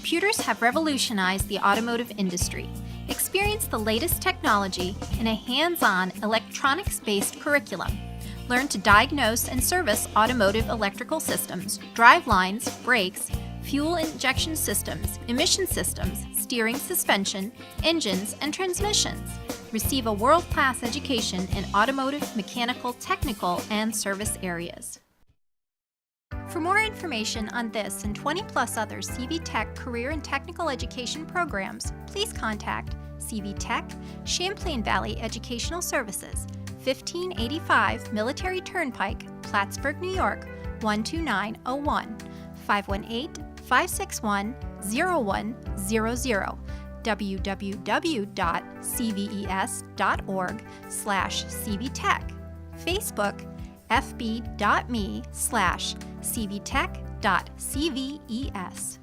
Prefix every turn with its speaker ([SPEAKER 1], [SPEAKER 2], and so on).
[SPEAKER 1] Computers have revolutionized the automotive industry. Experience the latest technology in a hands-on, electronics-based curriculum. Learn to diagnose and service automotive electrical systems, drivelines, brakes, fuel injection systems, emission systems, steering, suspension, engines, and transmissions. Receive a world-class education in automotive, mechanical, technical, and service areas. For more information on this and 20+ other CV-TEC career and technical education programs, please contact CV-TEC, Champlain Valley Educational Services, 1585 Military Turnpike, Plattsburgh, New York, 12901, 518-561-0100, www.cves.org/CVTech, Facebook, fb.me/cvtech.cves.